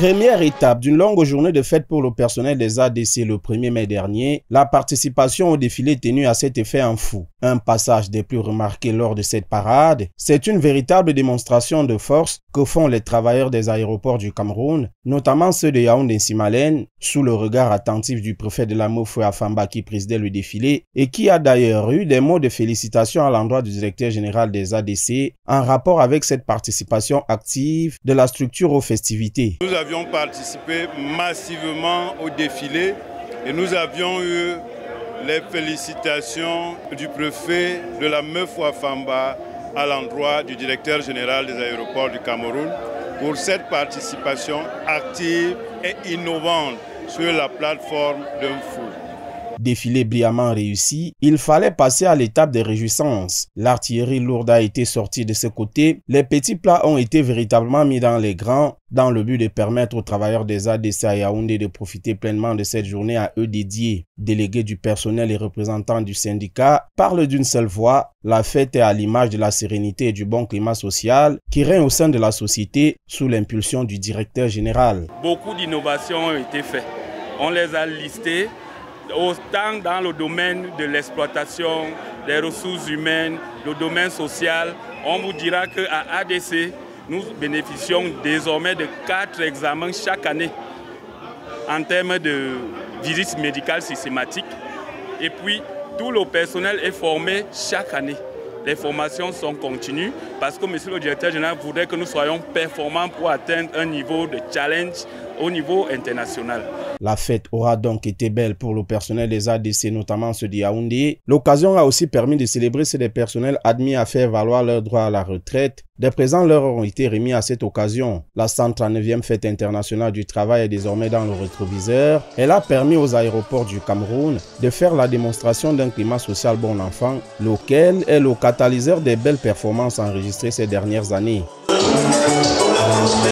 Première étape d'une longue journée de fête pour le personnel des ADC le 1er mai dernier, la participation au défilé tenu à cet effet en fou. Un passage des plus remarqués lors de cette parade, c'est une véritable démonstration de force que font les travailleurs des aéroports du Cameroun, notamment ceux de Yaoundé-Simalène, sous le regard attentif du préfet de la Mofoué Afamba qui présidait le défilé et qui a d'ailleurs eu des mots de félicitations à l'endroit du directeur général des ADC en rapport avec cette participation active de la structure aux festivités. Nous avions participé massivement au défilé et nous avions eu les félicitations du préfet de la Mofoué Afamba à l'endroit du directeur général des aéroports du Cameroun pour cette participation active et innovante sur la plateforme d'un fou. Défilé brillamment réussi, il fallait passer à l'étape des réjouissances. L'artillerie lourde a été sortie de ce côté, les petits plats ont été véritablement mis dans les grands, dans le but de permettre aux travailleurs des ADC à Yaoundé de profiter pleinement de cette journée à eux dédiée. Délégués du personnel et représentants du syndicat parlent d'une seule voix. La fête est à l'image de la sérénité et du bon climat social qui règne au sein de la société sous l'impulsion du directeur général. Beaucoup d'innovations ont été faites. On les a listées. Autant dans le domaine de l'exploitation des ressources humaines, le domaine social, on vous dira qu'à ADC, nous bénéficions désormais de 4 examens chaque année en termes de visite médicale systématique. Et puis, tout le personnel est formé chaque année. Les formations sont continues parce que monsieur le directeur général voudrait que nous soyons performants pour atteindre un niveau de challenge au niveau international. La fête aura donc été belle pour le personnel des ADC, notamment ceux de Yaoundé. L'occasion a aussi permis de célébrer ceux des personnels admis à faire valoir leur droit à la retraite. Des présents leur ont été remis à cette occasion. La 139e fête internationale du travail est désormais dans le rétroviseur. Elle a permis aux aéroports du Cameroun de faire la démonstration d'un climat social bon enfant, lequel est le catalyseur des belles performances enregistrées ces dernières années.